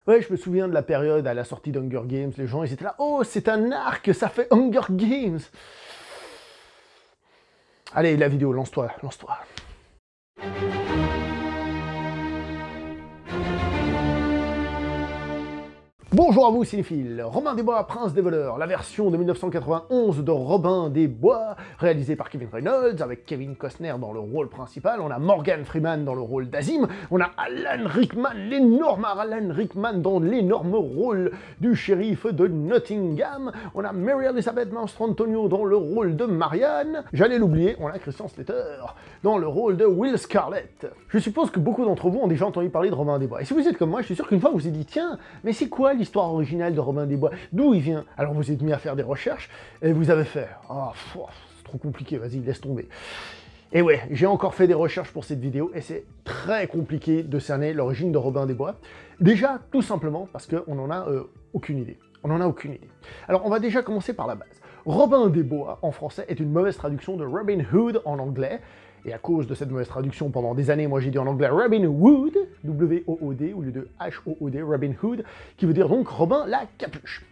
Ouais, je me souviens de la période à la sortie d'Hunger Games, les gens ils étaient là, oh c'est un arc, ça fait Hunger Games. Allez, la vidéo, lance-toi, lance-toi. Bonjour à vous cinéphiles, Robin des Bois, Prince des voleurs, la version de 1991 de Robin des Bois, réalisée par Kevin Reynolds, avec Kevin Costner dans le rôle principal, on a Morgan Freeman dans le rôle d'Azim, on a Alan Rickman, l'énorme Alan Rickman dans l'énorme rôle du shérif de Nottingham, on a Mary Elizabeth Mastrantonio dans le rôle de Marianne, j'allais l'oublier, on a Christian Slater dans le rôle de Will Scarlett. Je suppose que beaucoup d'entre vous ont déjà entendu parler de Robin des Bois, et si vous êtes comme moi, je suis sûr qu'une fois vous vous êtes dit, tiens, mais c'est quoi l'histoire originale de Robin des Bois? D'où il vient? Alors vous êtes mis à faire des recherches, et vous avez fait, oh, c'est trop compliqué, vas-y, laisse tomber. Et ouais, j'ai encore fait des recherches pour cette vidéo, et c'est très compliqué de cerner l'origine de Robin des Bois. Déjà, tout simplement, parce qu'on n'en a aucune idée. On n'en a aucune idée. Alors on va déjà commencer par la base. Robin des Bois, en français, est une mauvaise traduction de Robin Hood en anglais, et à cause de cette mauvaise traduction, pendant des années, moi j'ai dit en anglais Robin Wood, W-O-O-D, au lieu de H-O-O-D, Robin Hood, qui veut dire donc Robin la capuche.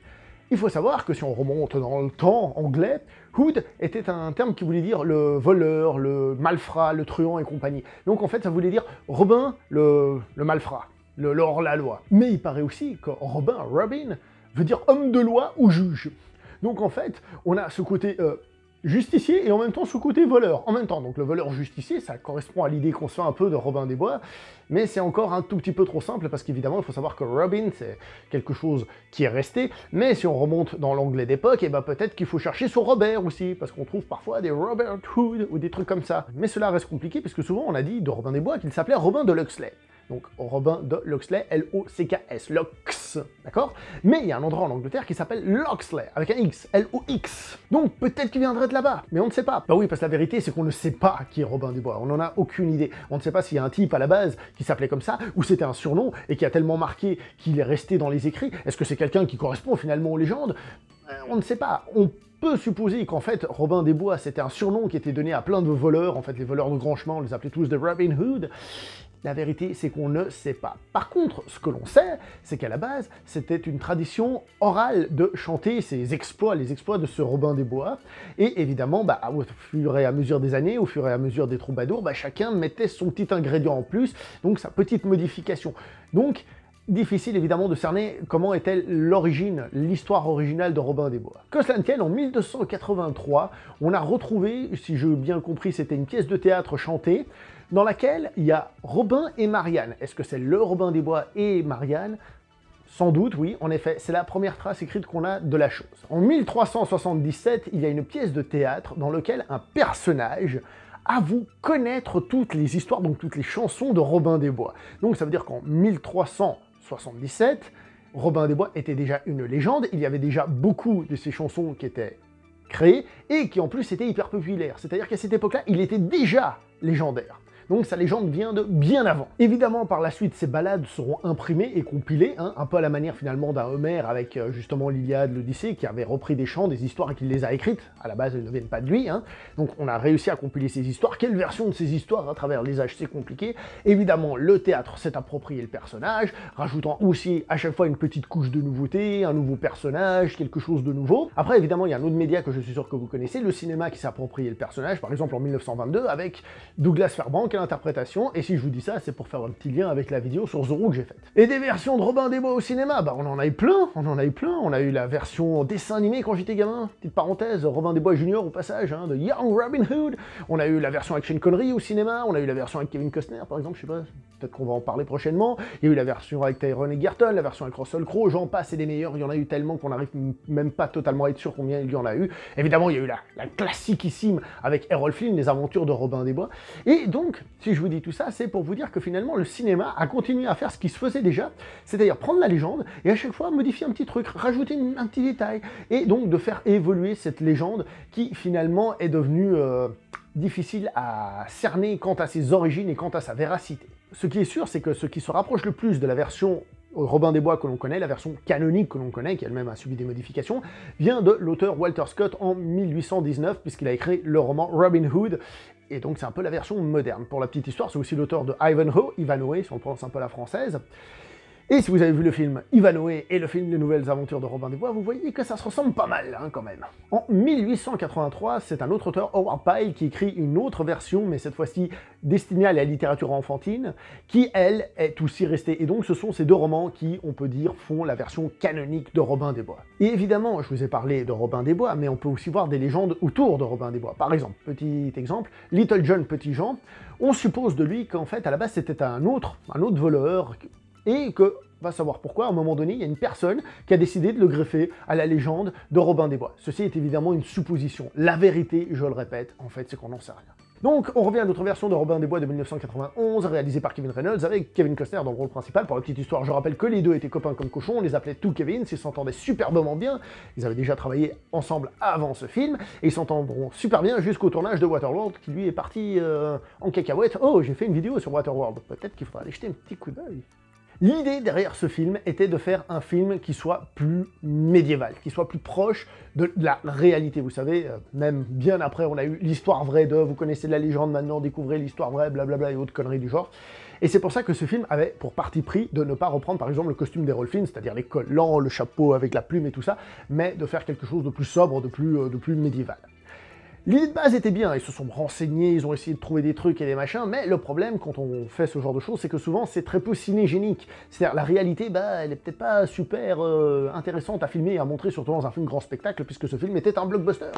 Il faut savoir que si on remonte dans le temps anglais, Hood était un terme qui voulait dire le voleur, le malfrat, le truand et compagnie. Donc en fait, ça voulait dire Robin le malfrat, le hors-la-loi. Mais il paraît aussi que Robin veut dire homme de loi ou juge. Donc en fait, on a ce côté justicier et en même temps ce côté voleur. En même temps, donc le voleur justicier, ça correspond à l'idée qu'on se fait un peu de Robin des Bois, mais c'est encore un tout petit peu trop simple parce qu'évidemment, il faut savoir que Robin, c'est quelque chose qui est resté, mais si on remonte dans l'anglais d'époque, et ben peut-être qu'il faut chercher sur Robert aussi, parce qu'on trouve parfois des Robert Hood ou des trucs comme ça. Mais cela reste compliqué puisque souvent on a dit de Robin des Bois qu'il s'appelait Robin de Locksley. Donc Robin de Locksley, L-O-C-K-S, Lox, d'accord? Mais il y a un endroit en Angleterre qui s'appelle Loxley, avec un X, L-O-X. Donc peut-être qu'il viendrait de là-bas, mais on ne sait pas. Bah oui, parce que la vérité, c'est qu'on ne sait pas qui est Robin des Bois, on n'en a aucune idée. On ne sait pas s'il y a un type à la base qui s'appelait comme ça, ou c'était un surnom, et qui a tellement marqué qu'il est resté dans les écrits. Est-ce que c'est quelqu'un qui correspond finalement aux légendes? On ne sait pas. On peut supposer qu'en fait, Robin des Bois, c'était un surnom qui était donné à plein de voleurs, en fait, les voleurs de grand chemin, on les appelait tous de Robin Hood. La vérité, c'est qu'on ne sait pas. Par contre, ce que l'on sait, c'est qu'à la base, c'était une tradition orale de chanter ses exploits, les exploits de ce Robin des Bois. Et évidemment, au fur et à mesure des années, au fur et à mesure des troubadours, chacun mettait son petit ingrédient en plus, donc sa petite modification. Donc, difficile évidemment de cerner comment était l'origine, l'histoire originale de Robin des Bois. Que cela ne tienne, en 1283, on a retrouvé, si j'ai bien compris, c'était une pièce de théâtre chantée, dans laquelle il y a Robin et Marianne. Est-ce que c'est le Robin des Bois et Marianne? Sans doute, oui, en effet, c'est la première trace écrite qu'on a de la chose. En 1377, il y a une pièce de théâtre dans laquelle un personnage avoue connaître toutes les histoires, donc toutes les chansons de Robin des Bois. Donc ça veut dire qu'en 1377, Robin des Bois était déjà une légende, il y avait déjà beaucoup de ces chansons qui étaient créées, et qui en plus étaient hyper populaires. C'est-à-dire qu'à cette époque-là, il était déjà légendaire. Donc sa légende vient de bien avant. Évidemment, par la suite, ces ballades seront imprimées et compilées, un peu à la manière finalement d'un Homère avec justement l'Iliade, l'Odyssée, qui avait repris des chants, des histoires et qui les a écrites. À la base, elles ne viennent pas de lui. Donc on a réussi à compiler ces histoires. Quelle version de ces histoires à travers les âges, c'est compliqué. Évidemment, le théâtre s'est approprié le personnage, rajoutant aussi à chaque fois une petite couche de nouveauté, un nouveau personnage, quelque chose de nouveau. Après, évidemment, il y a un autre média que je suis sûr que vous connaissez, le cinéma qui s'est approprié le personnage, par exemple en 1922 avec Douglas Fairbanks, interprétation, et si je vous dis ça, c'est pour faire un petit lien avec la vidéo sur Zorro que j'ai faite. Et des versions de Robin des Bois au cinéma, on en a eu plein, on a eu la version dessin animé quand j'étais gamin, petite parenthèse, Robin des Bois Junior au passage, de Young Robin Hood, on a eu la version avec Sean Connery au cinéma, on a eu la version avec Kevin Costner par exemple, je sais pas, peut-être qu'on va en parler prochainement, il y a eu la version avec Tyrone Egerton, la version avec Russell Crowe, j'en passe et des meilleurs, il y en a eu tellement qu'on n'arrive même pas totalement à être sûr combien il y en a eu. Évidemment, il y a eu la classiquissime avec Errol Flynn, les aventures de Robin des Bois, et donc, si je vous dis tout ça, c'est pour vous dire que finalement le cinéma a continué à faire ce qui se faisait déjà, c'est-à-dire prendre la légende et à chaque fois modifier un petit truc, rajouter un petit détail, et donc de faire évoluer cette légende qui finalement est devenue difficile à cerner quant à ses origines et quant à sa véracité. Ce qui est sûr, c'est que ce qui se rapproche le plus de la version Robin des Bois que l'on connaît, la version canonique que l'on connaît, qui elle-même a subi des modifications, vient de l'auteur Walter Scott en 1819, puisqu'il a écrit le roman Robin Hood, et donc c'est un peu la version moderne. Pour la petite histoire, c'est aussi l'auteur de Ivanhoe, si on le prononce un peu à la française. Et si vous avez vu le film Ivanhoe et le film Les Nouvelles Aventures de Robin des Bois, vous voyez que ça se ressemble pas mal, hein, quand même. En 1883, c'est un autre auteur, Howard Pyle, qui écrit une autre version, mais cette fois-ci destinée à la littérature enfantine, qui, elle, est aussi restée. Et donc, ce sont ces deux romans qui, on peut dire, font la version canonique de Robin des Bois. Et évidemment, je vous ai parlé de Robin des Bois, mais on peut aussi voir des légendes autour de Robin des Bois. Par exemple, petit exemple, Little John Petit Jean, on suppose de lui qu'en fait, à la base, c'était un autre voleur, et que, on va savoir pourquoi, à un moment donné, il y a une personne qui a décidé de le greffer à la légende de Robin des Bois. Ceci est évidemment une supposition. La vérité, je le répète, en fait, c'est qu'on n'en sait rien. Donc, on revient à notre version de Robin des Bois de 1991, réalisée par Kevin Reynolds, avec Kevin Costner dans le rôle principal. Pour la petite histoire, je rappelle que les deux étaient copains comme cochons, on les appelait tous Kevin, ils s'entendaient superbement bien, ils avaient déjà travaillé ensemble avant ce film, et ils s'entendront super bien jusqu'au tournage de Waterworld, qui lui est parti en cacahuète. Oh, j'ai fait une vidéo sur Waterworld, peut-être qu'il faudra aller jeter un petit coup d'œil. L'idée derrière ce film était de faire un film qui soit plus médiéval, qui soit plus proche de la réalité. Vous savez, même bien après, on a eu l'histoire vraie de « vous connaissez la légende, maintenant découvrez l'histoire vraie », blablabla et autres conneries du genre. Et c'est pour ça que ce film avait pour parti pris de ne pas reprendre par exemple le costume d'Errol Flynn, c'est-à-dire les collants, le chapeau avec la plume et tout ça, mais de faire quelque chose de plus sobre, de plus médiéval. L'idée de base était bien, ils se sont renseignés, ils ont essayé de trouver des trucs et des machins, mais le problème quand on fait ce genre de choses, c'est que souvent c'est très peu cinégénique. C'est-à-dire la réalité, elle est peut-être pas super intéressante à filmer et à montrer, surtout dans un film grand spectacle, puisque ce film était un blockbuster.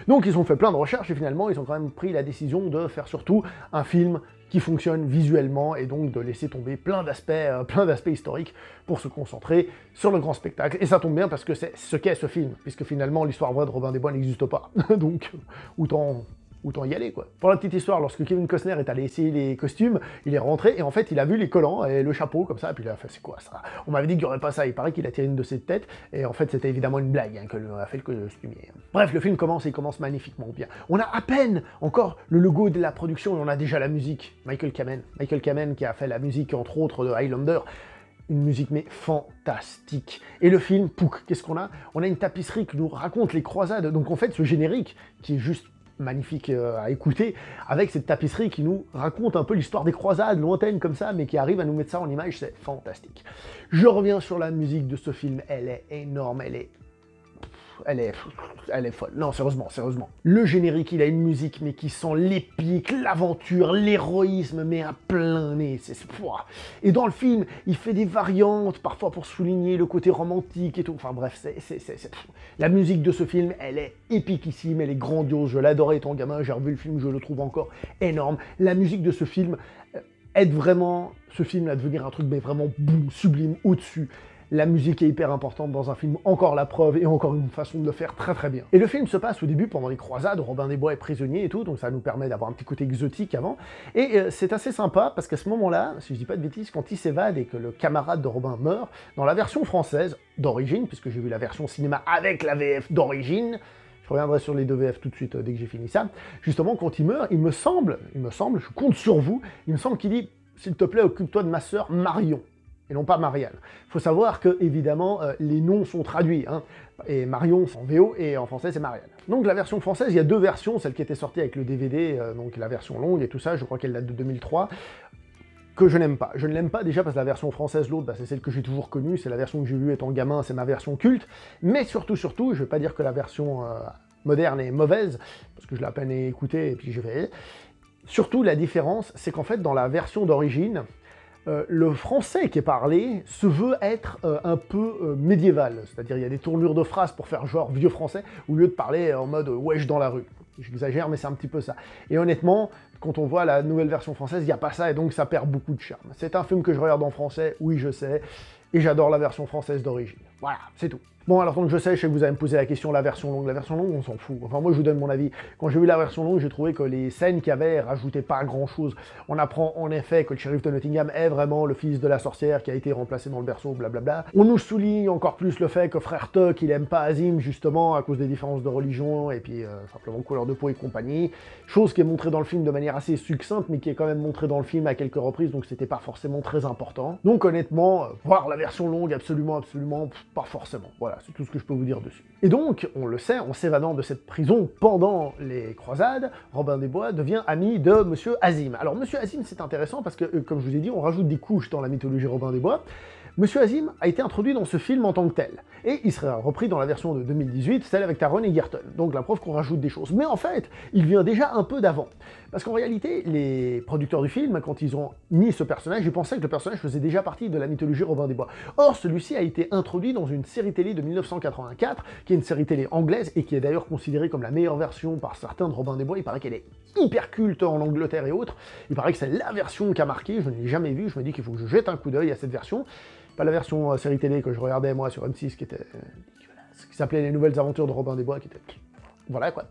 Donc ils ont fait plein de recherches et finalement ils ont quand même pris la décision de faire surtout un film qui fonctionne visuellement et donc de laisser tomber plein d'aspects historiques pour se concentrer sur le grand spectacle. Et ça tombe bien parce que c'est ce qu'est ce film, puisque finalement l'histoire vraie de Robin des Bois n'existe pas. Donc autant y aller, quoi. Pour la petite histoire, lorsque Kevin Costner est allé essayer les costumes, il est rentré et en fait il a vu les collants et le chapeau comme ça, et puis il a fait c'est quoi ça? On m'avait dit qu'il n'y aurait pas ça, il paraît qu'il a tiré une de ses têtes, et en fait c'était évidemment une blague hein, que a fait le costumier. Bref, le film commence et il commence magnifiquement bien. On a à peine encore le logo de la production et on a déjà la musique. Michael Kamen qui a fait la musique entre autres de Highlander. Une musique mais fantastique. Et le film, pouc, qu'est-ce qu'on a? On a une tapisserie qui nous raconte les croisades, donc en fait ce générique qui est juste magnifique à écouter, avec cette tapisserie qui nous raconte un peu l'histoire des croisades, lointaines comme ça, mais qui arrive à nous mettre ça en image, c'est fantastique. Je reviens sur la musique de ce film, elle est énorme, elle est folle. Non, sérieusement. Le générique, il a une musique, mais qui sent l'épique, l'aventure, l'héroïsme, mais à plein nez. Et dans le film, il fait des variantes, parfois pour souligner le côté romantique et tout. Enfin bref, la musique de ce film, elle est épicissime, elle est grandiose. Je l'adorais étant gamin, j'ai revu le film, je le trouve encore énorme. La musique de ce film aide vraiment ce film à devenir un truc, mais vraiment boum, sublime, au-dessus. La musique est hyper importante dans un film, encore la preuve, et encore une façon de le faire très très bien. Et le film se passe au début pendant les croisades, Robin des Bois est prisonnier et tout, donc ça nous permet d'avoir un petit côté exotique avant, et c'est assez sympa, parce qu'à ce moment-là, si je dis pas de bêtises, quand il s'évade et que le camarade de Robin meurt, dans la version française d'origine, puisque j'ai vu la version cinéma avec la VF d'origine, je reviendrai sur les deux VF tout de suite dès que j'ai fini ça, justement quand il meurt, il me semble, je compte sur vous, il me semble qu'il dit « S'il te plaît, occupe-toi de ma sœur Marion ». Et non pas Marianne. Il faut savoir que, évidemment, les noms sont traduits, hein. Et Marion, c'est en VO, et en français, c'est Marianne. Donc la version française, il y a deux versions, celle qui était sortie avec le DVD, donc la version longue et tout ça, je crois qu'elle date de 2003, que je n'aime pas. Je ne l'aime pas déjà parce que la version française, l'autre, c'est celle que j'ai toujours connue, c'est la version que j'ai vue étant gamin, c'est ma version culte, mais surtout, je vais pas dire que la version moderne est mauvaise, parce que je l'ai à peine écoutée, et puis je vais... Surtout, la différence, c'est qu'en fait, dans la version d'origine, le français qui est parlé se veut être un peu médiéval, c'est-à-dire il y a des tournures de phrases pour faire genre vieux français, au lieu de parler en mode wesh dans la rue. J'exagère, mais c'est un petit peu ça. Et honnêtement, quand on voit la nouvelle version française, il n'y a pas ça, et donc ça perd beaucoup de charme. C'est un film que je regarde en français, oui je sais, et j'adore la version française d'origine. Voilà, c'est tout. Bon, alors donc je sais que vous allez me poser la question, la version longue, on s'en fout. Enfin, moi je vous donne mon avis. Quand j'ai vu la version longue, j'ai trouvé que les scènes qu'il y avait rajoutaient pas grand-chose. On apprend en effet que le shérif de Nottingham est vraiment le fils de la sorcière qui a été remplacé dans le berceau, blablabla. On nous souligne encore plus le fait que frère Tuck, il aime pas Azim, justement, à cause des différences de religion, et puis simplement couleur de peau et compagnie. Chose qui est montrée dans le film de manière assez succincte, mais qui est quand même montrée dans le film à quelques reprises, donc c'était pas forcément très important. Donc honnêtement, voir la version longue, absolument, pas forcément. Voilà, c'est tout ce que je peux vous dire dessus. Et donc, on le sait, en s'évadant de cette prison pendant les croisades, Robin des Bois devient ami de Monsieur Azim. Alors, Monsieur Azim, c'est intéressant parce que, comme je vous ai dit, on rajoute des couches dans la mythologie Robin des Bois. Monsieur Azim a été introduit dans ce film en tant que tel, et il sera repris dans la version de 2018, celle avec Taron Egerton, donc la preuve qu'on rajoute des choses. Mais en fait, il vient déjà un peu d'avant, parce qu'en réalité, les producteurs du film, quand ils ont mis ce personnage, ils pensaient que le personnage faisait déjà partie de la mythologie Robin des Bois. Or, celui-ci a été introduit dans une série télé de 1984, qui est une série télé anglaise, et qui est d'ailleurs considérée comme la meilleure version par certains de Robin des Bois. Il paraît qu'elle est hyper culte en Angleterre et autres, il paraît que c'est la version qui a marqué, je ne l'ai jamais vue, je me dis qu'il faut que je jette un coup d'œil à cette version. Pas la version série télé que je regardais moi sur M6 qui était dégueulasse, qui s'appelait Les Nouvelles Aventures de Robin des Bois, qui était... Voilà quoi.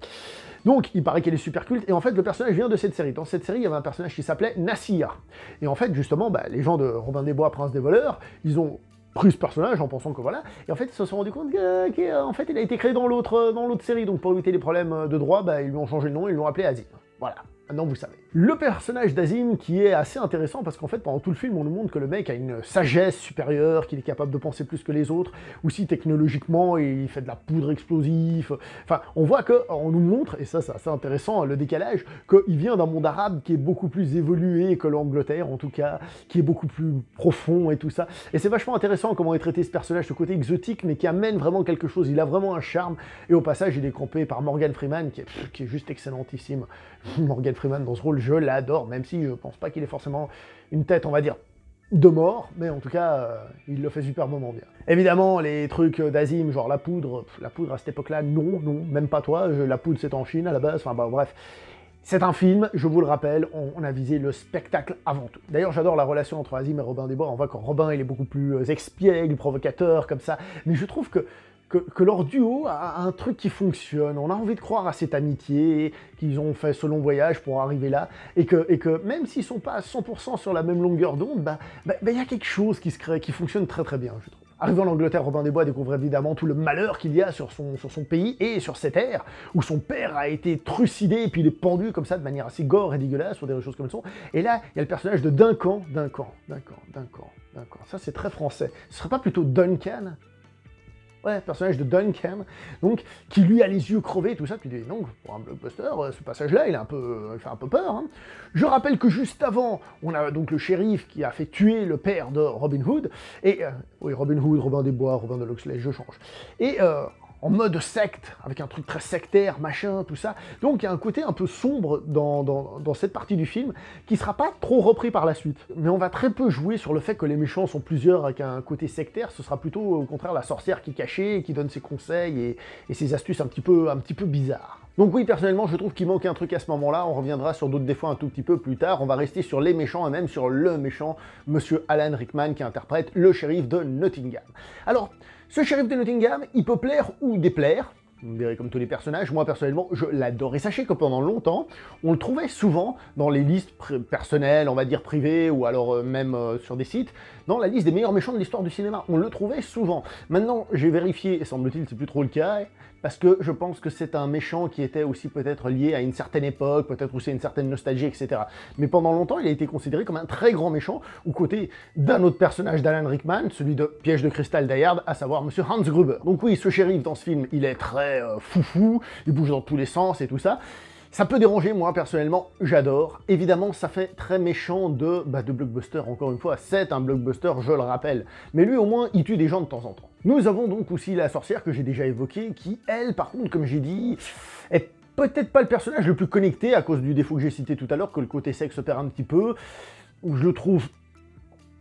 Donc il paraît qu'elle est super culte, et en fait le personnage vient de cette série. Dans cette série, il y avait un personnage qui s'appelait Nassir. Et en fait, justement, les gens de Robin des Bois, Prince des voleurs, ils ont pris ce personnage en pensant que voilà, et en fait ils se sont rendu compte qu'en fait il a été créé dans l'autre série, donc pour éviter les problèmes de droit, ils lui ont changé le nom, ils l'ont appelé Azim. Voilà. Maintenant, vous savez. Le personnage d'Azim, qui est assez intéressant, parce qu'en fait, pendant tout le film, on nous montre que le mec a une sagesse supérieure, qu'il est capable de penser plus que les autres, aussi technologiquement, il fait de la poudre explosive. Enfin, on voit qu'on nous montre, et ça c'est assez intéressant, le décalage, qu'il vient d'un monde arabe qui est beaucoup plus évolué que l'Angleterre, en tout cas, qui est beaucoup plus profond et tout ça. Et c'est vachement intéressant comment est traité ce personnage, ce côté exotique, mais qui amène vraiment quelque chose. Il a vraiment un charme, et au passage, il est campé par Morgan Freeman, qui est juste excellentissime. Morgan Freeman dans ce rôle, je l'adore, même si je pense pas qu'il ait forcément une tête, on va dire, de mort, mais en tout cas, il le fait superbement bien. Évidemment, les trucs d'Azim, genre la poudre à cette époque-là, non, même pas toi, la poudre c'est en Chine à la base, enfin bref. C'est un film, je vous le rappelle, on a visé le spectacle avant tout. D'ailleurs, j'adore la relation entre Azim et Robin des Bois, on voit que Robin, il est beaucoup plus expiègle, provocateur, comme ça, mais je trouve que leur duo a un truc qui fonctionne, on a envie de croire à cette amitié qu'ils ont fait ce long voyage pour arriver là, et que même s'ils sont pas à 100% sur la même longueur d'onde, y a quelque chose qui se crée, qui fonctionne très très bien, je trouve. Arrivé en Angleterre, Robin des Bois découvre évidemment tout le malheur qu'il y a sur son pays et sur cette terre, où son père a été trucidé et puis il est pendu comme ça de manière assez gore et dégueulasse, ou des choses comme ça. Et là, il y a le personnage de Duncan. Ça c'est très français. Ce serait pas plutôt Duncan ? Ouais, personnage de Duncan, donc, qui lui a les yeux crevés, tout ça, puis donc, pour un blockbuster, ce passage-là, il fait un peu peur, hein. Je rappelle que juste avant, on a donc le shérif qui a fait tuer le père de Robin Hood, et, oui, Robin Hood, Robin des Bois, Robin de Locksley, je change, et, en mode secte, avec un truc très sectaire, machin, tout ça. Donc il y a un côté un peu sombre dans cette partie du film, qui sera pas trop repris par la suite. Mais on va très peu jouer sur le fait que les méchants sont plusieurs avec un côté sectaire, ce sera plutôt au contraire la sorcière qui est cachée, qui donne ses conseils et ses astuces un petit peu bizarres. Donc oui, personnellement, je trouve qu'il manque un truc à ce moment-là, on reviendra sur d'autres défauts un tout petit peu plus tard, on va rester sur les méchants et même sur le méchant, Monsieur Alan Rickman, qui interprète le shérif de Nottingham. Alors, ce shérif de Nottingham, il peut plaire ou déplaire, vous verrez comme tous les personnages, moi personnellement, je l'adore. Et sachez que pendant longtemps, on le trouvait souvent dans les listes personnelles, on va dire privées, ou alors même sur des sites, dans la liste des meilleurs méchants de l'histoire du cinéma. On le trouvait souvent. Maintenant, j'ai vérifié, et semble-t-il, c'est plus trop le cas, parce que je pense que c'est un méchant qui était aussi peut-être lié à une certaine époque, peut-être aussi à une certaine nostalgie, etc. Mais pendant longtemps, il a été considéré comme un très grand méchant, aux côtés d'un autre personnage d'Alan Rickman, celui de Piège de cristal d'Ayard, à savoir Monsieur Hans Gruber. Donc oui, ce shérif dans ce film, il est très foufou, il bouge dans tous les sens et tout ça. Ça peut déranger, moi, personnellement, j'adore. Évidemment, ça fait très méchant de blockbuster, encore une fois, c'est un blockbuster, je le rappelle. Mais lui, au moins, il tue des gens de temps en temps. Nous avons donc aussi la sorcière que j'ai déjà évoquée, qui, elle, par contre, comme j'ai dit, est peut-être pas le personnage le plus connecté, à cause du défaut que j'ai cité tout à l'heure, que le côté sexe se perd un petit peu, où je le trouve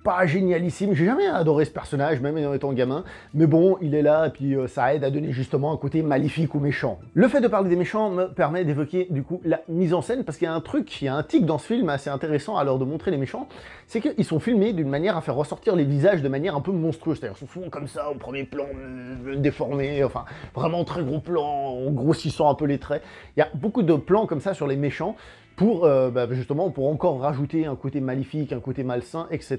pas génialissime, j'ai jamais adoré ce personnage, même en étant gamin, mais bon, il est là, et puis ça aide à donner justement un côté maléfique ou méchant. Le fait de parler des méchants me permet d'évoquer du coup la mise en scène, parce qu'il y a un truc, il y a un tic dans ce film assez intéressant à l'heure de montrer les méchants, c'est qu'ils sont filmés d'une manière à faire ressortir les visages de manière un peu monstrueuse, c'est-à-dire ils sont souvent comme ça, au premier plan, déformés, enfin, vraiment très gros plan, en grossissant un peu les traits. Il y a beaucoup de plans comme ça sur les méchants, pour justement pour encore rajouter un côté maléfique, un côté malsain, etc.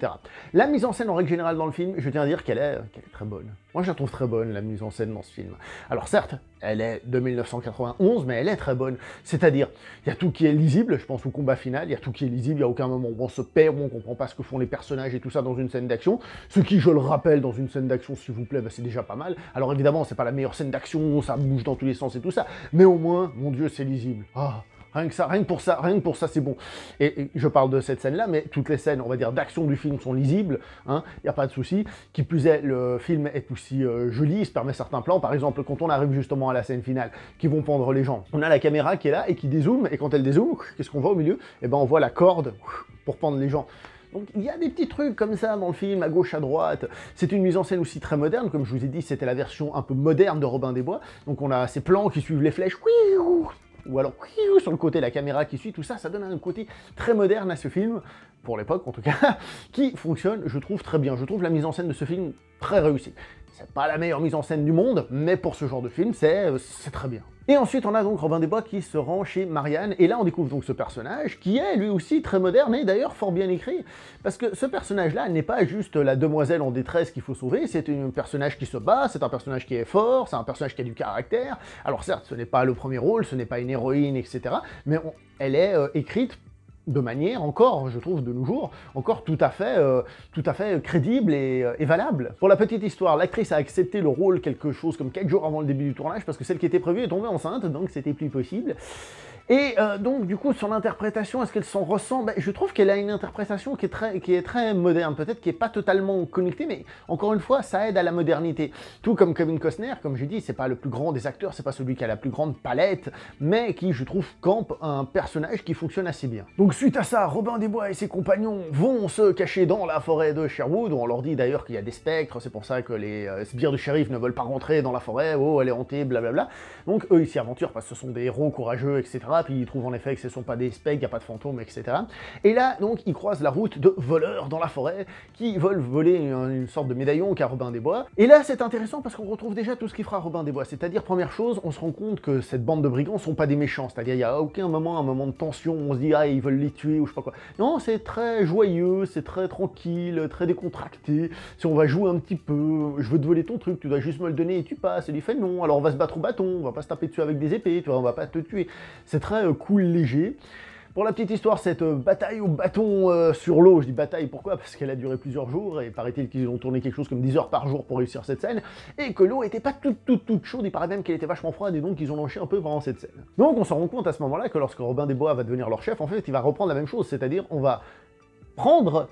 La mise en scène en règle générale dans le film, je tiens à dire qu'elle est très bonne. Moi je la trouve très bonne, la mise en scène dans ce film. Alors certes, elle est de 1991, mais elle est très bonne. C'est-à-dire, il y a tout qui est lisible, je pense au combat final, il y a tout qui est lisible, il n'y a aucun moment où on se perd, où on comprend pas ce que font les personnages et tout ça dans une scène d'action. Ce qui, je le rappelle, dans une scène d'action, s'il vous plaît, c'est déjà pas mal. Alors évidemment, c'est pas la meilleure scène d'action, ça bouge dans tous les sens et tout ça, mais au moins, mon Dieu, c'est lisible. Ah, rien que pour ça, c'est bon. Et je parle de cette scène-là, mais toutes les scènes, on va dire, d'action du film sont lisibles, hein, y a pas de souci. Qui plus est, le film est aussi joli, il se permet certains plans, par exemple, quand on arrive justement à la scène finale, qui vont pendre les gens. On a la caméra qui est là et qui dézoome, et quand elle dézoome, qu'est-ce qu'on voit au milieu? Eh ben, on voit la corde pour pendre les gens. Donc il y a des petits trucs comme ça dans le film, à gauche, à droite. C'est une mise en scène aussi très moderne, comme je vous ai dit, c'était la version un peu moderne de Robin des Bois. Donc on a ces plans qui suivent les flèches, ou alors sur le côté, la caméra qui suit, tout ça, ça donne un côté très moderne à ce film, pour l'époque en tout cas, qui fonctionne, je trouve, très bien. Je trouve la mise en scène de ce film très réussie. C'est pas la meilleure mise en scène du monde, mais pour ce genre de film, c'est très bien. Et ensuite, on a donc Robin des Bois qui se rend chez Marianne, et là on découvre donc ce personnage, qui est lui aussi très moderne, et d'ailleurs fort bien écrit, parce que ce personnage-là n'est pas juste la demoiselle en détresse qu'il faut sauver, c'est un personnage qui se bat, c'est un personnage qui est fort, c'est un personnage qui a du caractère. Alors certes, ce n'est pas le premier rôle, ce n'est pas une héroïne, etc., mais elle est écrite de manière encore, je trouve, de nos jours, encore tout à fait crédible et valable. Pour la petite histoire, l'actrice a accepté le rôle quelque chose comme 4 jours avant le début du tournage, parce que celle qui était prévue est tombée enceinte, donc c'était plus possible. Et donc, du coup, son interprétation, est-ce qu'elle s'en ressent? Ben, je trouve qu'elle a une interprétation qui est très moderne, peut-être qui n'est pas totalement connectée, mais encore une fois, ça aide à la modernité. Tout comme Kevin Costner, comme j'ai dit, c'est pas le plus grand des acteurs, c'est pas celui qui a la plus grande palette, mais qui, je trouve, campe un personnage qui fonctionne assez bien. Donc, suite à ça, Robin des Bois et ses compagnons vont se cacher dans la forêt de Sherwood, où on leur dit d'ailleurs qu'il y a des spectres, c'est pour ça que les sbires du shérif ne veulent pas rentrer dans la forêt, oh, elle est hantée, blablabla. Donc, eux, ils s'y aventurent parce que ce sont des héros courageux, etc. Puis ils trouvent en effet que ce ne sont pas des specs, il n'y a pas de fantômes, etc. Et là, donc, ils croisent la route de voleurs dans la forêt, qui veulent voler une sorte de médaillon qu'a Robin des Bois. Et là, c'est intéressant parce qu'on retrouve déjà tout ce qui fera Robin des Bois. C'est-à-dire, première chose, on se rend compte que cette bande de brigands ne sont pas des méchants. C'est-à-dire, il n'y a aucun moment, un moment de tension, où on se dit, ah, ils veulent les tuer, ou je sais pas quoi. Non, c'est très joyeux, c'est très tranquille, très décontracté. Si on va jouer un petit peu, je veux te voler ton truc, tu dois juste me le donner et tu passes. Et il fait non, alors on va se battre au bâton, on va pas se taper dessus avec des épées, tu vois, on va pas te tuer. C'est très cool, léger. Pour la petite histoire, cette bataille au bâton sur l'eau, je dis bataille, pourquoi? Parce qu'elle a duré plusieurs jours, et paraît-il qu'ils ont tourné quelque chose comme 10 heures par jour pour réussir cette scène, et que l'eau était pas toute chaude, il paraît même qu'elle était vachement froide, et donc ils ont lâché un peu pendant cette scène. Donc on se rend compte à ce moment-là que lorsque Robin des Bois va devenir leur chef, en fait, il va reprendre la même chose, c'est-à-dire on va prendre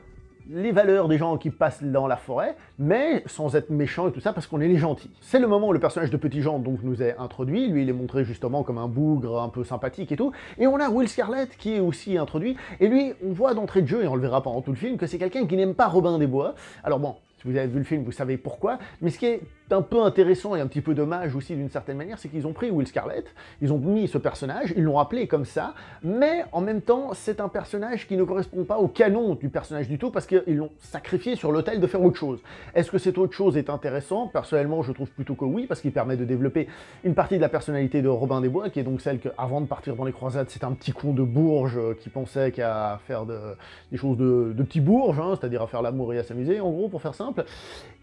les valeurs des gens qui passent dans la forêt, mais sans être méchant et tout ça, parce qu'on est les gentils. C'est le moment où le personnage de Petit Jean donc nous est introduit, lui il est montré justement comme un bougre un peu sympathique et tout, et on a Will Scarlett qui est aussi introduit, et lui, on voit d'entrée de jeu, et on le verra pendant tout le film, que c'est quelqu'un qui n'aime pas Robin des Bois. Alors bon, si vous avez vu le film, vous savez pourquoi, mais ce qui est un peu intéressant et un petit peu dommage aussi d'une certaine manière, c'est qu'ils ont pris Will Scarlett, ils ont mis ce personnage, ils l'ont appelé comme ça, mais en même temps, c'est un personnage qui ne correspond pas au canon du personnage du tout, parce qu'ils l'ont sacrifié sur l'autel de faire autre chose. Est-ce que cette autre chose est intéressant? Personnellement, je trouve plutôt que oui, parce qu'il permet de développer une partie de la personnalité de Robin des Bois, qui est donc celle qu'avant de partir dans les croisades, c'est un petit con de bourge qui pensait qu'à faire des choses de petits bourges, hein, c'est-à-dire à faire l'amour et à s'amuser, en gros, pour faire simple.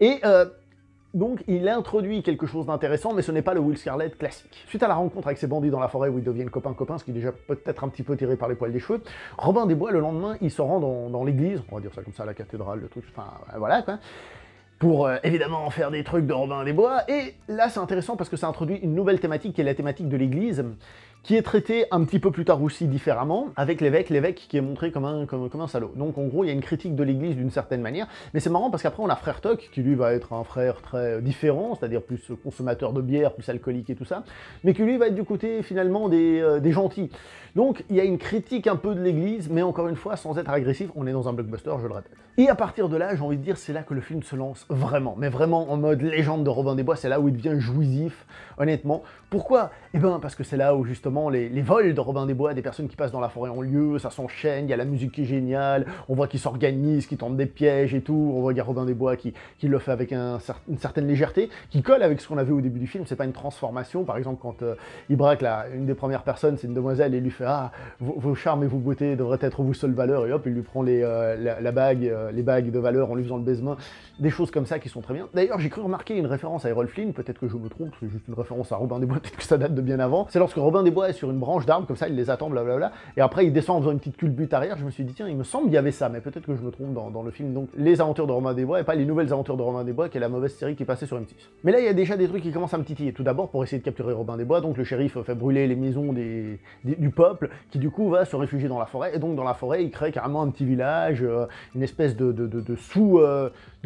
Et donc il introduit quelque chose d'intéressant, mais ce n'est pas le Will Scarlett classique. Suite à la rencontre avec ces bandits dans la forêt où ils deviennent copains-copains, ce qui est déjà peut-être un petit peu tiré par les poils des cheveux, Robin des Bois, le lendemain, il se rend dans l'église, on va dire ça comme ça, la cathédrale, le truc, enfin voilà quoi, pour évidemment faire des trucs de Robin des Bois, et là c'est intéressant parce que ça introduit une nouvelle thématique qui est la thématique de l'église, qui est traité un petit peu plus tard aussi différemment, avec l'évêque qui est montré comme un salaud. Donc en gros, il y a une critique de l'église d'une certaine manière, mais c'est marrant parce qu'après on a Frère Toc, qui lui va être un frère très différent, c'est-à-dire plus consommateur de bière, plus alcoolique et tout ça, mais qui lui va être du côté finalement des gentils. Donc il y a une critique un peu de l'église, mais encore une fois, sans être agressif, on est dans un blockbuster, je le répète. Et à partir de là, j'ai envie de dire, c'est là que le film se lance vraiment, mais vraiment en mode légende de Robin des Bois, c'est là où il devient jouissif, honnêtement. Pourquoi? Eh ben parce que c'est là où justement les vols de Robin des Bois, des personnes qui passent dans la forêt ont lieu, ça s'enchaîne, il y a la musique qui est géniale, on voit qu'ils s'organisent, qu'ils tentent des pièges et tout, on voit Robin des Bois qui le fait avec une certaine légèreté, qui colle avec ce qu'on a vu au début du film, c'est pas une transformation, par exemple quand il braque une des premières personnes, c'est une demoiselle, et il lui fait « Ah, vos charmes et vos beautés devraient être vos seules valeurs », et hop, il lui prend les bagues de valeur en lui faisant le baisement, des choses comme ça qui sont très bien. D'ailleurs, j'ai cru remarquer une référence à Errol Flynn, peut-être que je me trompe, c'est juste une référence à Robin des Bois, peut-être que ça date de bien avant, c'est lorsque Robin des Bois bois sur une branche d'arbre, comme ça, il les attend, blablabla, et après il descend en faisant une petite culbute arrière. Je me suis dit, tiens, il me semble qu'il y avait ça, mais peut-être que je me trompe dans le film, donc Les Aventures de Robin des Bois, et pas Les Nouvelles Aventures de Robin des Bois, qui est la mauvaise série qui passait sur M6. Mais là, il y a déjà des trucs qui commencent à me titiller. Tout d'abord, pour essayer de capturer Robin des Bois, donc le shérif fait brûler les maisons du peuple, qui du coup va se réfugier dans la forêt, et donc dans la forêt, il crée carrément un petit village, une espèce de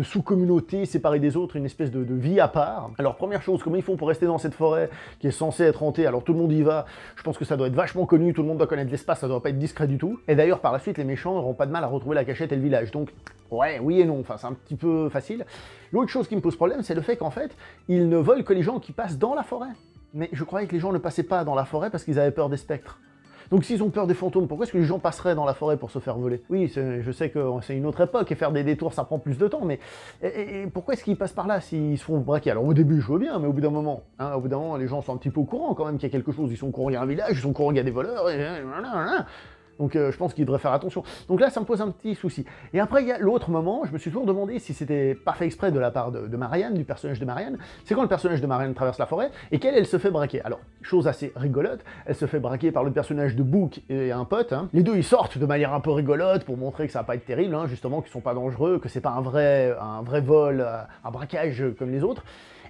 sous-communauté séparée des autres, une espèce de vie à part. Alors première chose, comment ils font pour rester dans cette forêt qui est censée être hantée? Alors tout le monde y va, je pense que ça doit être vachement connu, tout le monde doit connaître l'espace, ça doit pas être discret du tout. Et d'ailleurs par la suite les méchants n'auront pas de mal à retrouver la cachette et le village, donc ouais, oui et non, enfin c'est un petit peu facile. L'autre chose qui me pose problème, c'est le fait qu'en fait, ils ne volent que les gens qui passent dans la forêt. Mais je croyais que les gens ne passaient pas dans la forêt parce qu'ils avaient peur des spectres. Donc s'ils ont peur des fantômes, pourquoi est-ce que les gens passeraient dans la forêt pour se faire voler? Oui, je sais que c'est une autre époque et faire des détours ça prend plus de temps, mais et pourquoi est-ce qu'ils passent par là s'ils se font braquer? Alors au début je veux bien, mais au bout d'un moment, les gens sont un petit peu au courant quand même qu'il y a quelque chose, ils sont au courant qu'il y a un village, ils sont au courant qu'il y a des voleurs, et donc je pense qu'ils devraient faire attention. Donc là, ça me pose un petit souci. Et après, il y a l'autre moment, je me suis toujours demandé si c'était pas fait exprès de la part de Marianne, du personnage de Marianne. C'est quand le personnage de Marianne traverse la forêt, et qu'elle, elle se fait braquer. Alors, chose assez rigolote, elle se fait braquer par le personnage de Book et un pote. Hein. Les deux, ils sortent de manière un peu rigolote pour montrer que ça va pas être terrible, hein, justement, qu'ils sont pas dangereux, que c'est pas un vrai vol, un braquage comme les autres.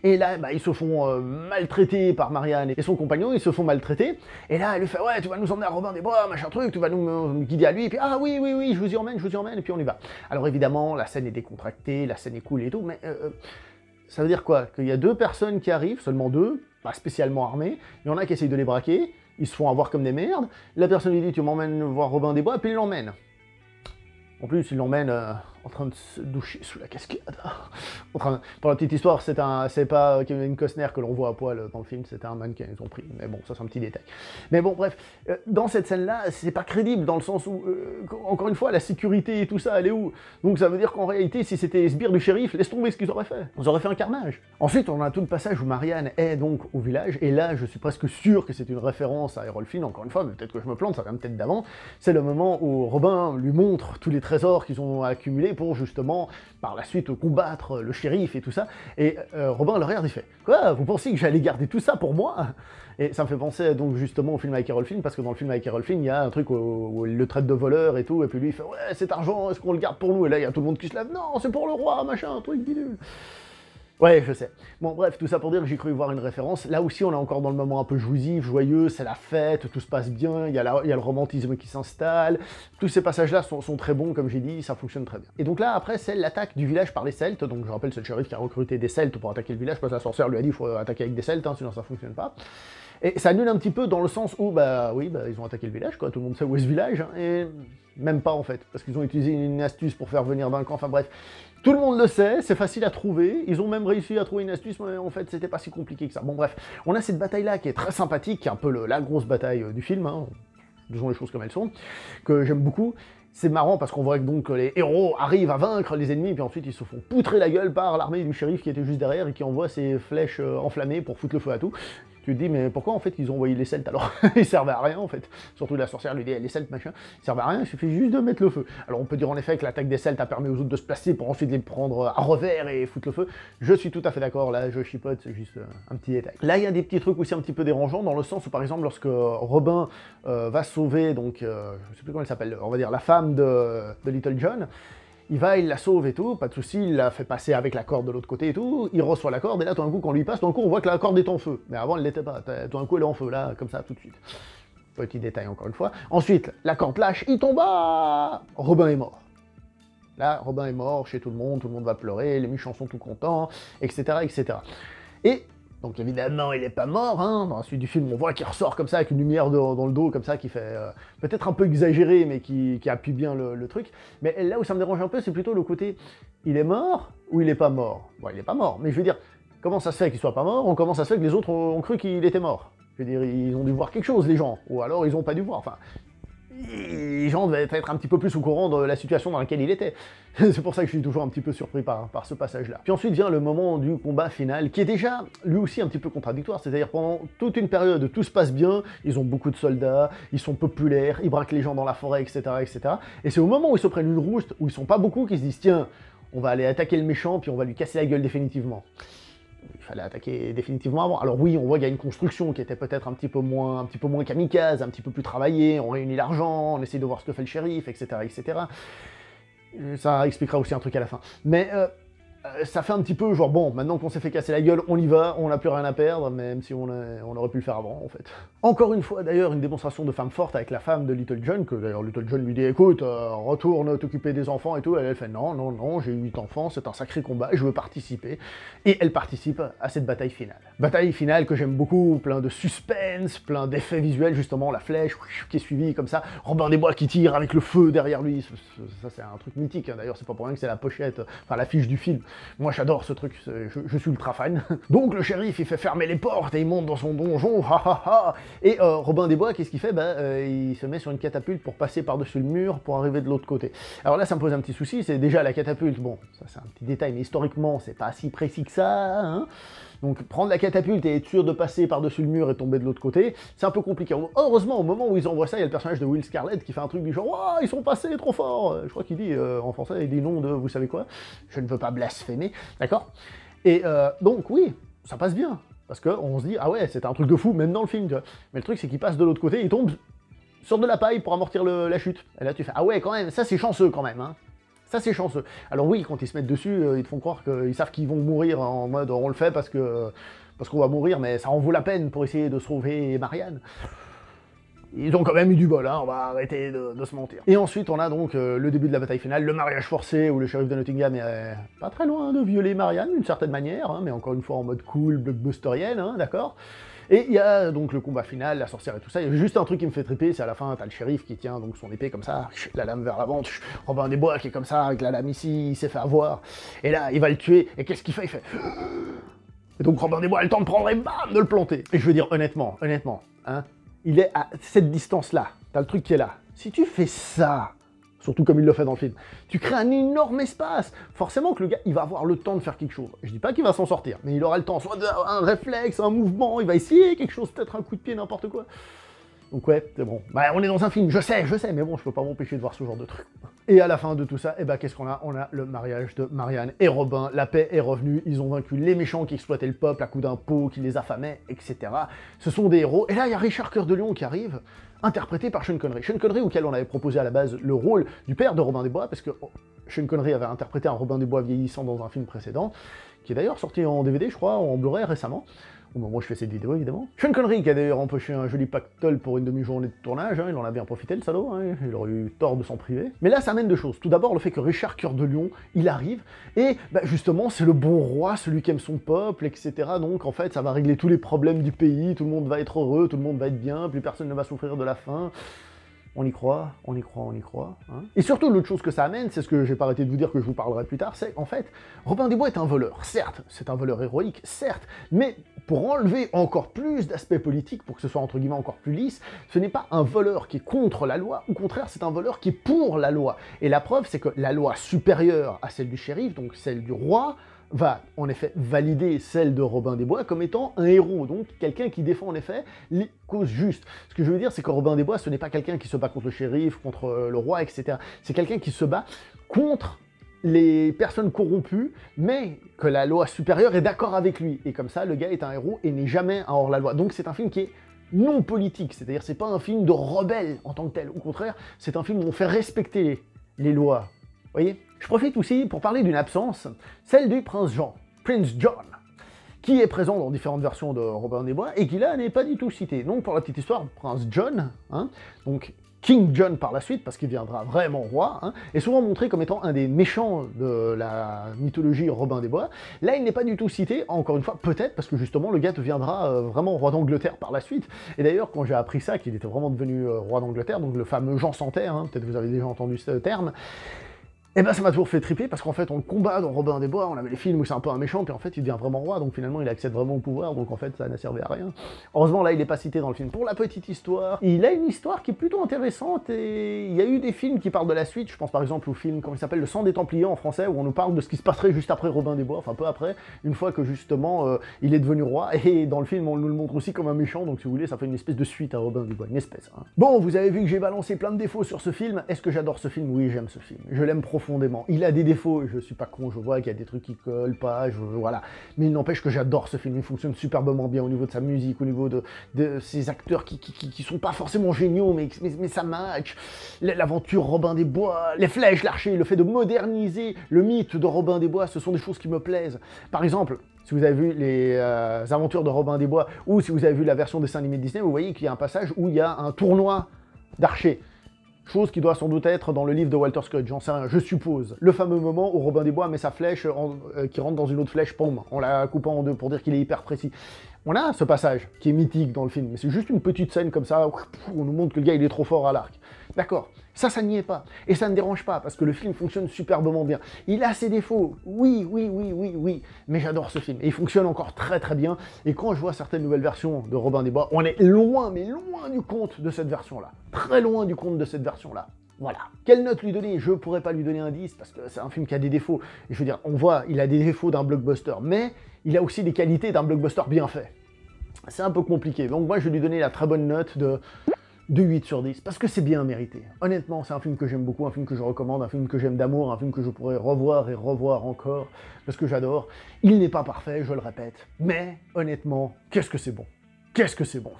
Et là, ils se font maltraiter par Marianne et son compagnon, ils se font maltraiter. Et là, elle lui fait, ouais, tu vas nous emmener à Robin des Bois, machin truc, tu vas nous guider à lui. Et puis, ah oui, je vous y emmène, et puis on y va. Alors évidemment, la scène est décontractée, la scène est cool et tout, mais ça veut dire quoi? Qu'il y a deux personnes qui arrivent, seulement deux, pas spécialement armées, il y en a qui essayent de les braquer, ils se font avoir comme des merdes, la personne lui dit, tu m'emmènes voir Robin des Bois, puis il l'emmène. En plus, il l'emmène en train de se doucher sous la cascade. Pour la petite histoire, c'est pas Kevin Costner que l'on voit à poil dans le film, c'était un mannequin, ils ont pris. Mais bon, ça c'est un petit détail. Mais bon, bref, dans cette scène-là, c'est pas crédible, dans le sens où, encore une fois, la sécurité et tout ça, elle est où? Donc ça veut dire qu'en réalité, si c'était les sbires du shérif, laisse tomber ce qu'ils auraient fait. Ils auraient fait un carnage. Ensuite, on a tout le passage où Marianne est donc au village, et là, je suis presque sûr que c'est une référence à Errol Flynn, encore une fois, mais peut-être que je me plante, ça vient peut-être d'avant. C'est le moment où Robin lui montre tous les trésors qu'ils ont accumulés pour justement, par la suite, combattre le shérif et tout ça. Et Robin le regarde, il fait « Quoi, vous pensez que j'allais garder tout ça pour moi ?» Et ça me fait penser donc justement au film avec Errol Flynn, parce que dans le film avec Errol Flynn, il y a un truc où il le traite de voleur et tout, et puis lui il fait « Ouais, cet argent, est-ce qu'on le garde pour nous ?» Et là, il y a tout le monde qui se lève « Non, c'est pour le roi, machin, un truc bidule !» Ouais, je sais. Bon, bref, tout ça pour dire que j'ai cru voir une référence. Là aussi, on est encore dans le moment un peu jouissif, joyeux, c'est la fête, tout se passe bien, il y a le romantisme qui s'installe. Tous ces passages-là sont très bons, comme j'ai dit, ça fonctionne très bien. Et donc là, après, c'est l'attaque du village par les Celtes. Donc je rappelle, c'est le shérif qui a recruté des Celtes pour attaquer le village, parce que la sorcière lui a dit qu'il faut attaquer avec des Celtes, sinon ça fonctionne pas. Et ça annule un petit peu dans le sens où, ils ont attaqué le village, quoi, tout le monde sait où est ce village, hein, et même pas en fait, parce qu'ils ont utilisé une astuce pour faire venir d'un camp, enfin bref. Tout le monde le sait, c'est facile à trouver, ils ont même réussi à trouver une astuce, mais en fait c'était pas si compliqué que ça. Bon bref, on a cette bataille-là qui est très sympathique, qui est un peu la grosse bataille du film, hein, disons les choses comme elles sont, que j'aime beaucoup. C'est marrant parce qu'on voit que donc les héros arrivent à vaincre les ennemis, puis ensuite ils se font poutrer la gueule par l'armée du shérif qui était juste derrière et qui envoie ses flèches enflammées pour foutre le feu à tout. Tu te dis, mais pourquoi en fait ils ont envoyé les Celtes alors? Ils servaient à rien en fait. Surtout la sorcière lui dit, les Celtes machin, ils servaient à rien, il suffit juste de mettre le feu. Alors on peut dire en effet que l'attaque des Celtes a permis aux autres de se placer pour ensuite les prendre à revers et foutre le feu. Je suis tout à fait d'accord, là je chipote, c'est juste un petit détail. Là il y a des petits trucs aussi un petit peu dérangeants dans le sens où par exemple lorsque Robin va sauver, donc je sais plus comment elle s'appelle, on va dire la femme de Little John, il la sauve et tout, pas de souci, il la fait passer avec la corde de l'autre côté et tout, il reçoit la corde, et là, tout d'un coup, quand on lui passe, tout d'un coup, on voit que la corde est en feu. Mais avant, elle l'était pas, tout d'un coup, elle est en feu, là, comme ça, tout de suite. Petit détail, encore une fois. Ensuite, la corde lâche, il tombe, Robin est mort. Là, Robin est mort chez tout le monde va pleurer, les méchants sont tout contents, etc., etc. Et donc évidemment, il n'est pas mort, hein. Dans la suite du film, on voit qu'il ressort comme ça, avec une lumière dans le dos, comme ça, qui fait peut-être un peu exagéré, mais qui appuie bien le truc. Mais là où ça me dérange un peu, c'est plutôt le côté, il est mort ou il n'est pas mort? Bon, il n'est pas mort, mais je veux dire, comment ça se fait qu'il soit pas mort, ou comment ça se fait que les autres ont cru qu'il était mort? Je veux dire, ils ont dû voir quelque chose, les gens, ou alors ils n'ont pas dû voir, enfin... Les gens devaient être un petit peu plus au courant de la situation dans laquelle il était. C'est pour ça que je suis toujours un petit peu surpris par ce passage-là. Puis ensuite vient le moment du combat final, qui est déjà, lui aussi, un petit peu contradictoire. C'est-à-dire, pendant toute une période, tout se passe bien, ils ont beaucoup de soldats, ils sont populaires, ils braquent les gens dans la forêt, etc., etc. Et c'est au moment où ils se prennent une rouste, où ils sont pas beaucoup, qu'ils se disent « Tiens, on va aller attaquer le méchant, puis on va lui casser la gueule définitivement. » il fallait attaquer définitivement avant. Alors oui, on voit qu'il y a une construction qui était peut-être un petit peu moins kamikaze, un petit peu plus travaillée, on réunit l'argent, on essaie de voir ce que fait le shérif, etc., etc. Ça expliquera aussi un truc à la fin. Mais ça fait un petit peu genre, bon, maintenant qu'on s'est fait casser la gueule, on y va, on n'a plus rien à perdre, même si on aurait pu le faire avant, en fait. Encore une fois, d'ailleurs, une démonstration de femme forte avec la femme de Little John, que d'ailleurs Little John lui dit, écoute, retourne t'occuper des enfants et tout, elle fait, non, non, non, j'ai 8 enfants, c'est un sacré combat, je veux participer. Et elle participe à cette bataille finale. Bataille finale que j'aime beaucoup, plein de suspense, plein d'effets visuels, justement, la flèche qui est suivie comme ça, Robin des Bois qui tire avec le feu derrière lui, ça c'est un truc mythique, hein. D'ailleurs c'est pas pour rien que c'est la pochette, enfin l'affiche du film. Moi j'adore ce truc, je suis ultra fan. Donc le shérif il fait fermer les portes et il monte dans son donjon, ha ha ha. Et Robin des Bois, qu'est-ce qu'il fait? Il se met sur une catapulte pour passer par-dessus le mur pour arriver de l'autre côté. Alors là ça me pose un petit souci, c'est déjà la catapulte, bon, ça c'est un petit détail, mais historiquement c'est pas si précis que ça, hein. Donc prendre la catapulte et être sûr de passer par-dessus le mur et tomber de l'autre côté, c'est un peu compliqué. Heureusement, au moment où ils envoient ça, il y a le personnage de Will Scarlet qui fait un truc du genre « Waouh, ils sont passés trop fort !» Je crois qu'il dit, en français, il dit non de « vous savez quoi ?» Je ne veux pas blasphémer, d'accord? Et donc oui, ça passe bien, parce qu'on se dit « Ah ouais, c'est un truc de fou, même dans le film, tu vois. » Mais le truc, c'est qu'il passe de l'autre côté, il tombe sur de la paille pour amortir la chute. Et là, tu fais « Ah ouais, quand même, ça c'est chanceux quand même, hein. » Ça, c'est chanceux. Alors oui, quand ils se mettent dessus, ils te font croire qu'ils savent qu'ils vont mourir en mode on le fait parce qu'on va mourir, mais ça en vaut la peine pour essayer de sauver Marianne. Ils ont quand même eu du bol, hein, on va arrêter de se mentir. Et ensuite, on a donc le début de la bataille finale, le mariage forcé, où le shérif de Nottingham est pas très loin de violer Marianne, d'une certaine manière, hein, mais encore une fois en mode cool, blockbusterienne, hein, d'accord? Et il y a donc le combat final, la sorcière et tout ça, il y a juste un truc qui me fait triper, c'est à la fin, t'as le shérif qui tient donc son épée comme ça, la lame vers l'avant, Robin des Bois qui est comme ça, avec la lame ici, il s'est fait avoir, et là, il va le tuer, et qu'est-ce qu'il fait? Il fait... Et donc Robin des Bois a le temps de prendre et bam, de le planter. Et je veux dire, honnêtement, hein, il est à cette distance-là, t'as le truc qui est là. Si tu fais ça, surtout comme il le fait dans le film, tu crées un énorme espace. Forcément que le gars, il va avoir le temps de faire quelque chose. Je dis pas qu'il va s'en sortir, mais il aura le temps, soit un réflexe, un mouvement, il va essayer quelque chose, peut-être un coup de pied, n'importe quoi. Donc ouais, c'est bon. Bah, on est dans un film, je sais, mais bon, je peux pas m'empêcher de voir ce genre de truc. Et à la fin de tout ça, eh ben, qu'est-ce qu'on a? On a le mariage de Marianne et Robin, la paix est revenue, ils ont vaincu les méchants qui exploitaient le peuple à coups d'impôts, qui les affamaient, etc. Ce sont des héros. Et là, il y a Richard Cœur de Lion qui arrive, interprété par Sean Connery. Sean Connery, auquel on avait proposé à la base le rôle du père de Robin des Bois, parce que Sean Connery avait interprété un Robin des Bois vieillissant dans un film précédent, qui est d'ailleurs sorti en DVD, je crois, en Blu-ray récemment. Au moment où je fais cette vidéo, évidemment. Sean Connery, qui a d'ailleurs empoché un joli pactole pour une demi-journée de tournage, hein, il en a bien profité, le salaud, hein, il aurait eu tort de s'en priver. Mais là, ça amène deux choses. Tout d'abord, le fait que Richard Cœur de Lion, il arrive, et bah, justement, c'est le bon roi, celui qui aime son peuple, etc. Donc, en fait, ça va régler tous les problèmes du pays, tout le monde va être heureux, tout le monde va être bien, plus personne ne va souffrir de la faim. On y croit, on y croit, on y croit. Hein. Et surtout, l'autre chose que ça amène, c'est ce que j'ai pas arrêté de vous dire, que je vous parlerai plus tard, c'est en fait, Robin des Bois est un voleur. Certes, c'est un voleur héroïque, certes, mais pour enlever encore plus d'aspects politiques, pour que ce soit entre guillemets encore plus lisse, ce n'est pas un voleur qui est contre la loi, au contraire, c'est un voleur qui est pour la loi. Et la preuve, c'est que la loi supérieure à celle du shérif, donc celle du roi, va en effet valider celle de Robin des Bois comme étant un héros, donc quelqu'un qui défend en effet les causes justes. Ce que je veux dire, c'est que Robin des Bois, ce n'est pas quelqu'un qui se bat contre le shérif, contre le roi, etc. C'est quelqu'un qui se bat contre les personnes corrompues, mais que la loi supérieure est d'accord avec lui. Et comme ça, le gars est un héros et n'est jamais un hors-la-loi. Donc c'est un film qui est non politique, c'est-à-dire c'est pas un film de rebelle en tant que tel. Au contraire, c'est un film où on fait respecter les lois. Vous voyez? Je profite aussi pour parler d'une absence, celle du Prince Jean, Prince John, qui est présent dans différentes versions de Robin des Bois, et qui là n'est pas du tout cité. Donc pour la petite histoire, Prince John, hein, donc King John par la suite, parce qu'il deviendra vraiment roi, hein, est souvent montré comme étant un des méchants de la mythologie Robin des Bois. Là, il n'est pas du tout cité, encore une fois, peut-être parce que justement le gars deviendra vraiment roi d'Angleterre par la suite. Et d'ailleurs, quand j'ai appris ça, qu'il était vraiment devenu roi d'Angleterre, donc le fameux Jean sans terre, hein, peut-être vous avez déjà entendu ce terme, et ben ça m'a toujours fait triper, parce qu'en fait on le combat dans Robin des Bois, on avait les films où c'est un peu un méchant, puis en fait il devient vraiment roi, donc finalement il accède vraiment au pouvoir, donc en fait ça n'a servi à rien. Heureusement là il n'est pas cité dans le film. Pour la petite histoire, il a une histoire qui est plutôt intéressante, et il y a eu des films qui parlent de la suite, je pense par exemple au film, comment il s'appelle, Le Sang des Templiers en français, où on nous parle de ce qui se passerait juste après Robin des Bois, enfin peu après, une fois que justement il est devenu roi, et dans le film on nous le montre aussi comme un méchant, donc si vous voulez ça fait une espèce de suite à Robin des Bois, une espèce. Hein. Bon, vous avez vu que j'ai balancé plein de défauts sur ce film, est-ce que j'adore ce film? Oui, j'aime ce film, je l'aime profondément. profondément. Il a des défauts, je suis pas con, je vois qu'il y a des trucs qui collent pas, voilà. Mais il n'empêche que j'adore ce film, il fonctionne superbement bien au niveau de sa musique, au niveau de ses acteurs qui sont pas forcément géniaux, mais ça match. L'aventure Robin des Bois, les flèches, l'archer, le fait de moderniser le mythe de Robin des Bois, ce sont des choses qui me plaisent. Par exemple, si vous avez vu les aventures de Robin des Bois, ou si vous avez vu la version dessin animé de Disney, vous voyez qu'il y a un passage où il y a un tournoi d'archers. Chose qui doit sans doute être dans le livre de Walter Scott, j'en sais rien, je suppose. Le fameux moment où Robin des Bois met sa flèche qui rentre dans une autre flèche, pom, en la coupant en deux pour dire qu'il est hyper précis. On a ce passage qui est mythique dans le film, mais c'est juste une petite scène comme ça, où on nous montre que le gars il est trop fort à l'arc. D'accord, ça n'y est pas. Et ça ne dérange pas, parce que le film fonctionne superbement bien. Il a ses défauts, oui, mais j'adore ce film. Et il fonctionne encore très très bien. Et quand je vois certaines nouvelles versions de Robin des Bois, on est loin, mais loin du compte de cette version-là. Très loin du compte de cette version-là. Voilà. Quelle note lui donner? Je pourrais pas lui donner un 10, parce que c'est un film qui a des défauts. Et je veux dire, on voit, il a des défauts d'un blockbuster, mais il a aussi des qualités d'un blockbuster bien fait. C'est un peu compliqué. Donc moi, je vais lui donner la très bonne note de 8 sur 10, parce que c'est bien mérité. Honnêtement, c'est un film que j'aime beaucoup, un film que je recommande, un film que j'aime d'amour, un film que je pourrais revoir et revoir encore, parce que j'adore. Il n'est pas parfait, je le répète, mais honnêtement, qu'est-ce que c'est bon. Qu'est-ce que c'est bon.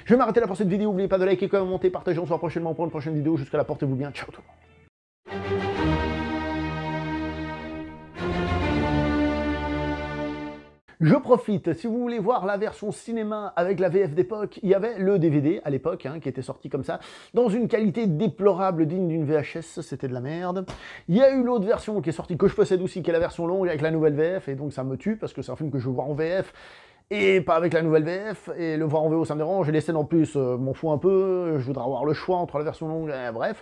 Je vais m'arrêter là pour cette vidéo, n'oubliez pas de liker, commenter, partager, on se voit prochainement pour une prochaine vidéo. Jusqu'à là, portez-vous bien, ciao tout le monde. Je profite, si vous voulez voir la version cinéma avec la VF d'époque, il y avait le DVD à l'époque, qui était sorti comme ça, dans une qualité déplorable digne d'une VHS, c'était de la merde. Il y a eu l'autre version qui est sortie, que je possède aussi, qui est la version longue avec la nouvelle VF, et donc ça me tue, parce que c'est un film que je veux voir en VF, et pas avec la nouvelle VF, et le voir en VO ça me dérange, et les scènes en plus m'en fous un peu, je voudrais avoir le choix entre la version longue, bref.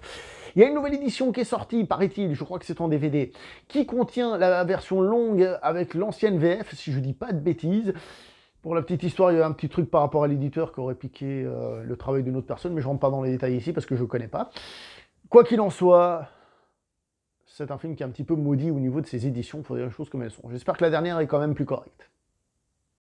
Il y a une nouvelle édition qui est sortie, paraît-il, je crois que c'est en DVD, qui contient la version longue avec l'ancienne VF, si je dis pas de bêtises. Pour la petite histoire, il y a un petit truc par rapport à l'éditeur qui aurait piqué le travail d'une autre personne, mais je rentre pas dans les détails ici parce que je connais pas. Quoi qu'il en soit, c'est un film qui est un petit peu maudit au niveau de ses éditions, il faut dire les choses comme elles sont. J'espère que la dernière est quand même plus correcte.